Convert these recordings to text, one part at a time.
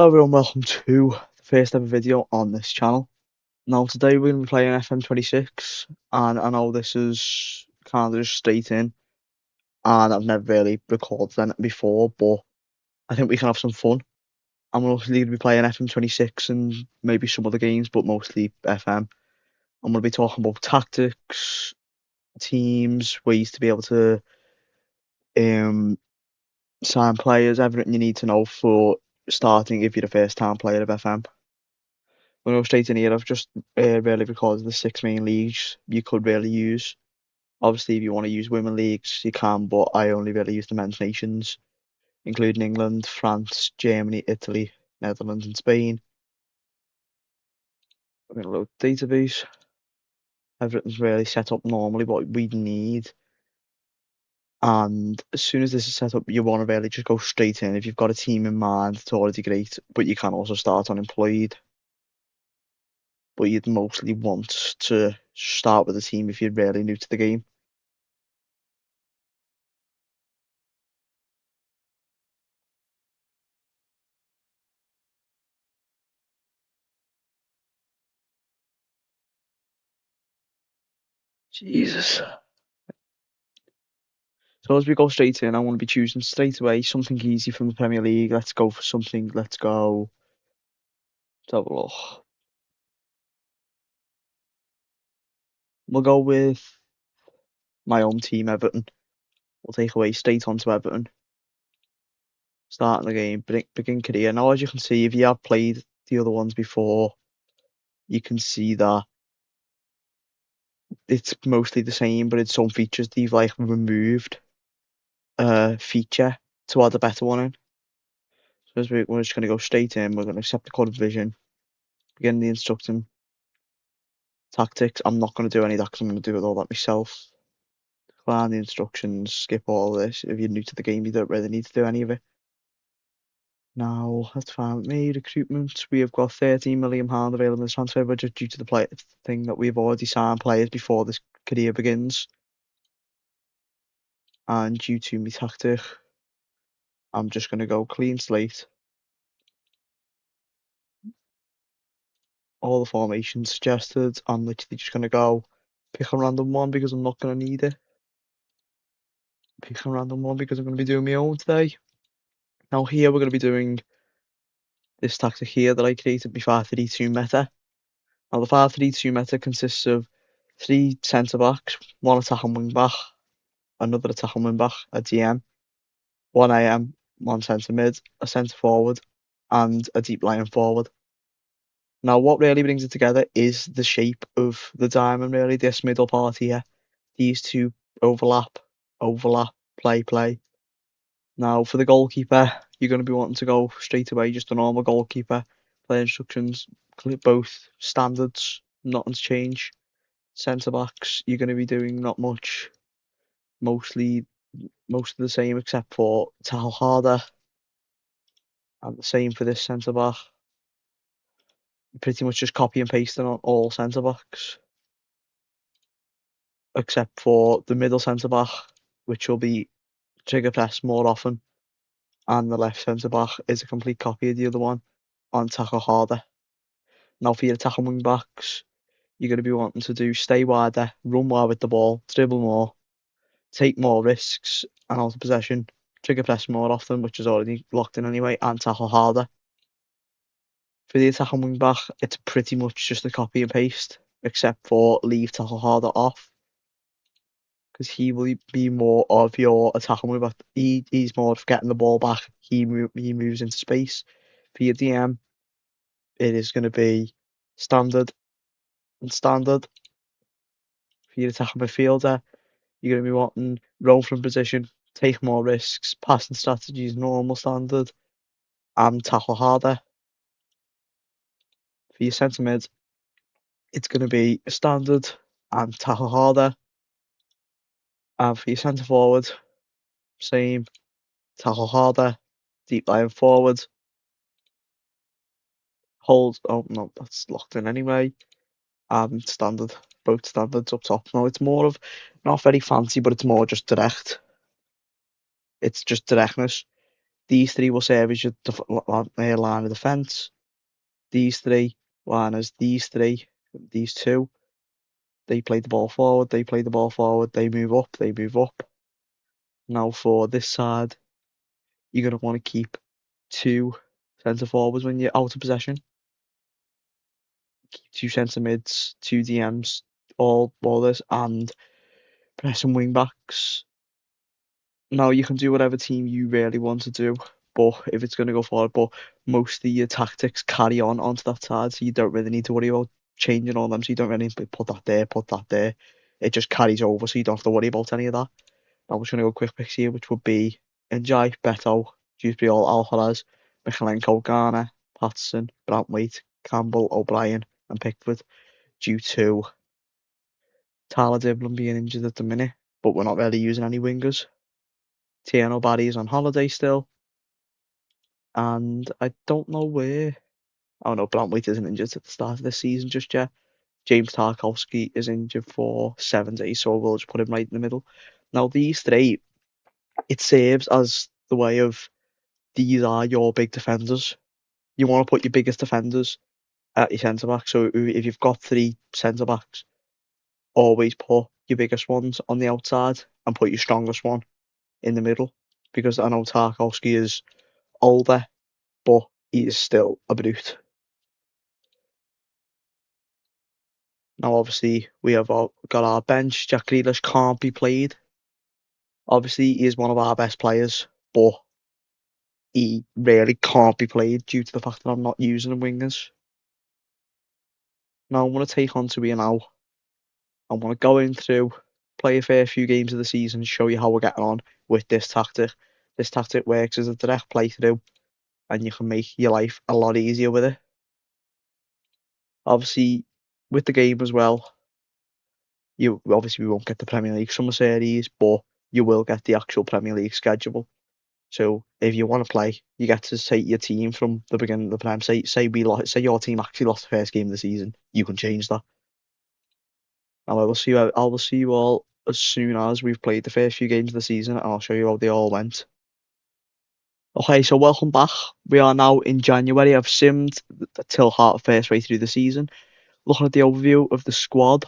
Hello everyone, welcome to the first ever video on this channel. Now today we're going to be playing FM26, and I know this is kind of just straight in, and I've never really recorded anything before, but I think we can have some fun. I'm mostly going to be playing FM26 and maybe some other games, but mostly FM. I'm going to be talking about tactics, teams, ways to be able to sign players, everything you need to know for starting if you're a first time player of FM. We'll go straight in here. I've just really recorded the 6 main leagues you could really use. Obviously, if you want to use women leagues, you can, but I only really use the men's nations, including England, France, Germany, Italy, Netherlands, and Spain. I'm going to load the database. Everything's really set up normally what we need. And as soon as this is set up, you want to really just go straight in. If you've got a team in mind, it's already great, but you can also start unemployed. But you'd mostly want to start with a team if you're really new to the game. Jesus. So as we go straight in, I want to be choosing straight away something easy from the Premier League. Let's go for something. Let's go. Let's have a look. We'll go with my own team, Everton. We'll take away straight onto Everton. Starting the game, begin career. Now, as you can see, if you have played the other ones before, you can see that it's mostly the same, but it's some features they've like removed a feature to add a better one in. So as we're just going to go straight in, we're going to accept the code of vision, begin the instruction. Tactics, I'm not going to do any of that because I'm going to do it all that myself. Decline the instructions, skip all this. If you're new to the game, you don't really need to do any of it. Now, that's fine with me. Recruitment, we have got £13 million available in the transfer budget due to the thing that we've already signed players before this career begins. And due to my tactic, I'm just going to go clean slate. All the formations suggested. I'm literally just going to go pick a random one because I'm not going to need it. Pick a random one because I'm going to be doing my own today. Now here we're going to be doing this tactic here that I created, my 5-3-2 meta. Now the 5-3-2 meta consists of 3 centre backs, 1 attacking wing back, another attacking wing back, a DM, 1 AM, 1 centre mid, a centre forward, and a deep lying forward. Now what really brings it together is the shape of the diamond, really, this middle part here. These two overlap, play. Now for the goalkeeper, you're going to be wanting to go straight away, just a normal goalkeeper. Play instructions, both standards, nothing's changed. Centre backs, you're going to be doing not much, most of the same except for tackle harder, and the same for this centre back. Pretty much just copy and pasting on all centre backs, except for the middle centre back, which will be trigger press more often, and the left centre back is a complete copy of the other one on tackle harder. Now for your attacking wing backs, you're going to be wanting to do stay wider, run wide with the ball, dribble more, take more risks, and out of possession, trigger press more often, which is already locked in anyway, and tackle harder. For the attacking wing back, it's pretty much just a copy and paste, except for leave tackle harder off, because he will be more of your attacking wing back. He's more of getting the ball back. He moves into space. For your DM, it is going to be standard and standard. For your attacking midfielder, you're going to be wanting roll from position, take more risks, passing strategies, normal standard, and tackle harder. For your centre mid, it's going to be standard and tackle harder. And for your centre forward, same, tackle harder, deep lying forward, hold. Oh no, that's locked in anyway. And standard, both standards up top. Now it's more of not very fancy, but it's more just direct. It's just directness. These three will serve as your line of defence. These three line as these three, these two. They play the ball forward, they play the ball forward, they move up, they move up. Now for this side, you're going to want to keep two centre forwards when you're out of possession. Keep two centre mids, two DMs, all this, and pressing wing backs. Now you can do whatever team you really want to do, but if it's going to go forward, but most of your tactics carry on onto that side, so you don't really need to worry about changing all them. So you don't really need to put that there, put that there. It just carries over, so you don't have to worry about any of that. Now we're just going to go quick picks here, which would be Njai, Beto, Dewsbury, Alvarez, Michalenko, Garner, Patterson, Brantwaite, Campbell, O'Brien, and Pickford, due to Tyler Dibblin being injured at the minute, but we're not really using any wingers. Tiano Barry is on holiday still, and I don't know where. Oh no, Brantwaite isn't injured at the start of this season just yet. James Tarkowski is injured for 7 days, so we'll just put him right in the middle. Now these three, it serves as the way of, these are your big defenders. You want to put your biggest defenders at your centre back. So if you've got three centre backs, always put your biggest ones on the outside and put your strongest one in the middle. Because I know Tarkowski is older, but he is still a brute. Now, obviously, we have got our bench. Jack Grealish can't be played. Obviously, he is one of our best players, but he really can't be played due to the fact that I'm not using the wingers. Now, I'm going to take on to you now. I'm going to go in through, play a fair few games of the season, show you how we're getting on with this tactic. This tactic works as a direct playthrough, and you can make your life a lot easier with it. Obviously, with the game as well, we won't get the Premier League summer series, but you will get the actual Premier League schedule. So if you want to play, you get to take your team from the beginning of the Prem. Say your team actually lost the first game of the season, you can change that. And I will see you all as soon as we've played the first few games of the season, and I'll show you how they all went. Okay, so welcome back. We are now in January. I've simmed till first way through the season. Looking at the overview of the squad,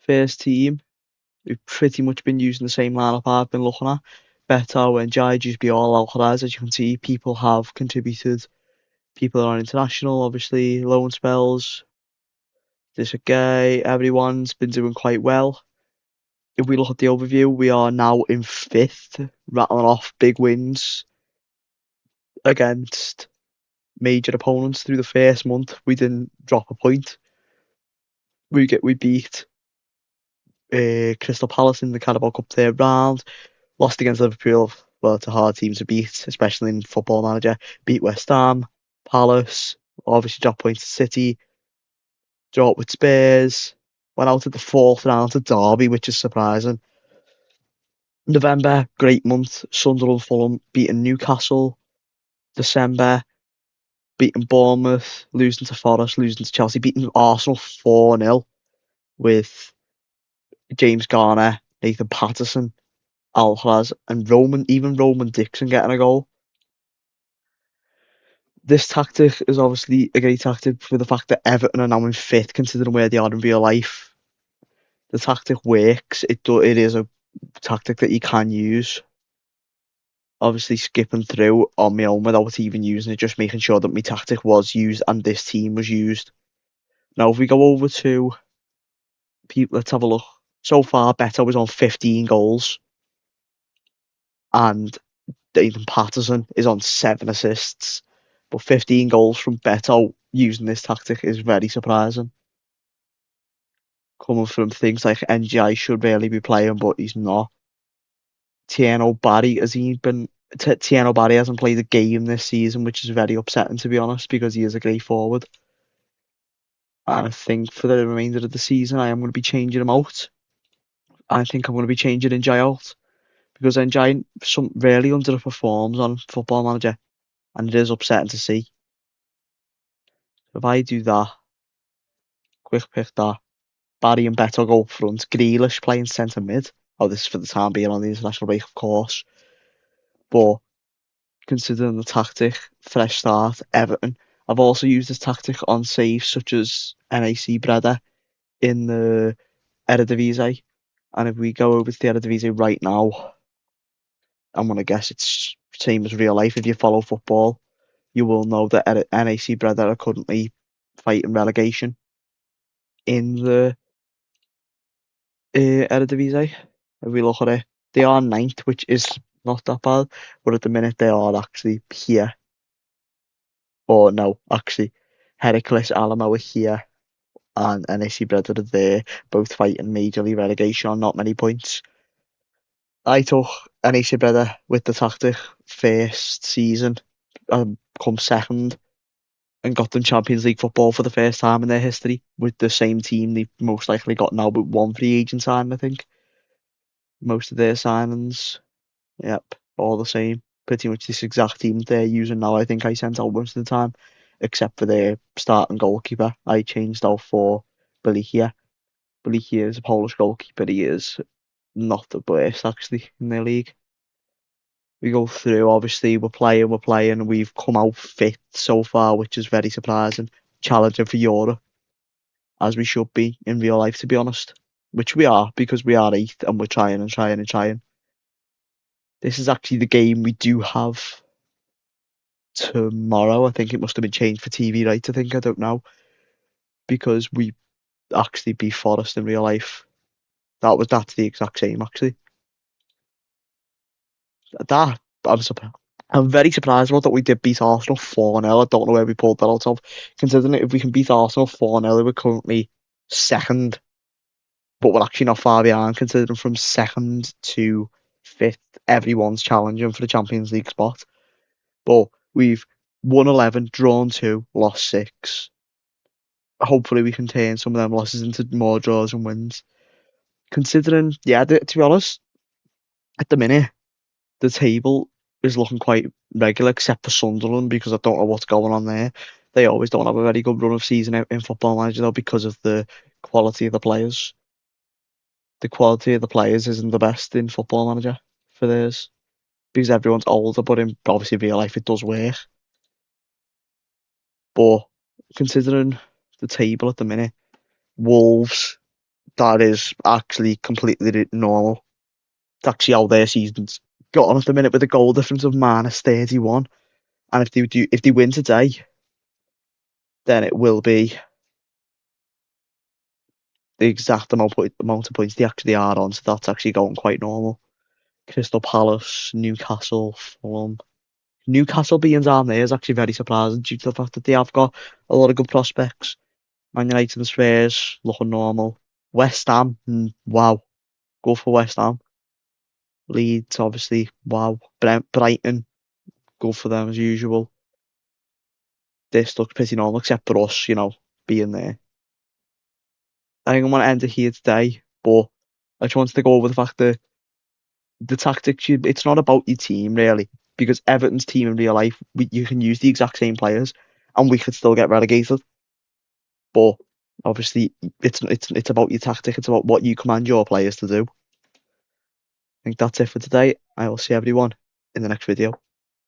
first team, we've pretty much been using the same lineup I've been looking at. Beto and Jai just be all Alcaraz. As you can see, people have contributed. People are on international, obviously, loan spells. This guy, everyone's been doing quite well. If we look at the overview, we are now in 5th, rattling off big wins against major opponents through the first month. We didn't drop a point. We beat Crystal Palace in the Carabao Cup third round. Lost against Liverpool. Well, it's a hard team to beat, especially in Football Manager. Beat West Ham, Palace. Obviously dropped points to City. Dropped with Spurs. Went out at the 4th round to Derby, which is surprising. November, great month. Sunderland, Fulham, beating Newcastle. December, beating Bournemouth, losing to Forest, losing to Chelsea, beating Arsenal 4-0 with James Garner, Nathan Patterson, Alvarez, and Roman Dixon getting a goal. This tactic is obviously a great tactic for the fact that Everton are now in 5th, considering where they are in real life. The tactic works. It is a tactic that you can use. Obviously, skipping through on my own without even using it, just making sure that my tactic was used and this team was used. Now, if we go over to people, let's have a look. So far, Beto is on 15 goals, and Nathan Patterson is on 7 assists. But 15 goals from Beto using this tactic is very surprising. Coming from things like NGI should really be playing, but he's not. Tiano Barry hasn't played a game this season, which is very upsetting, to be honest, because he is a great forward. And I think for the remainder of the season, I am going to be changing him out. I think I'm going to be changing NJ out, because NJ really underperforms on Football Manager, and it is upsetting to see. If I do that, quick pick that, Barry and Beto go up front, Grealish playing centre mid. Oh, this is for the time being on the international break, of course. But considering the tactic, fresh start, Everton. I've also used this tactic on saves such as NAC Breda in the Eredivisie. And if we go over to the Eredivisie right now, I'm going to guess it's same as real life. If you follow football, you will know that NAC Breda are currently fighting relegation in the Eredivisie. If we look at it, they are ninth, which is not that bad, but at the minute they are actually here. Or no, actually, Heracles Alamo are here, and NAC Breda are there, both fighting majorly relegation on not many points. I took NAC Breda with the tactic first season, come second, and got them Champions League football for the first time in their history with the same team they've most likely got now, but one free agent signing, I think. Most of their signings, yep, all the same. Pretty much this exact team they're using now. I think I sent out most of the time, except for their starting goalkeeper. I changed out for Belichia. Belichia is a Polish goalkeeper. He is not the best, actually, in their league. We go through, obviously, we're playing. We've come out fit so far, which is very surprising. Challenging for Europe, as we should be in real life, to be honest. Which we are, because we are eighth and we're trying and trying and trying. This is actually the game we do have tomorrow. I think it must have been changed for TV rights, I don't know. Because we actually beat Forest in real life. That's the exact same, actually. I'm very surprised about that we did beat Arsenal 4-0. I don't know where we pulled that out of. Considering if we can beat Arsenal 4-0, we're currently second, but we're actually not far behind, considering from second to fifth, everyone's challenging for the Champions League spot. But we've won 11, drawn 2, lost 6. Hopefully we can turn some of them losses into more draws and wins. Considering, to be honest, at the minute, the table is looking quite regular, except for Sunderland, because I don't know what's going on there. They always don't have a very good run of season in Football Manager, though, because of the quality of the players. The quality of the players isn't the best in Football Manager for theirs, because everyone's older, but in obviously real life it does work. But considering the table at the minute, Wolves, that is actually completely normal. It's actually how their season's got on at the minute with a goal difference of -31. And if they win today, then it will be the exact amount of points they actually are on. So that's actually going quite normal. Crystal Palace, Newcastle, Fulham. Newcastle being down there is actually very surprising due to the fact that they have got a lot of good prospects. Man United and Spurs looking normal. West Ham, wow, go for West Ham. Leeds, obviously, wow. Brighton, go for them as usual. This looks pretty normal, except for us, being there. I think I'm going to end it here today, but I just wanted to go over the fact that the tactics, it's not about your team, really, because Everton's team in real life, you can use the exact same players, and we could still get relegated. But obviously, it's about your tactic, it's about what you command your players to do. I think that's it for today. I will see everyone in the next video.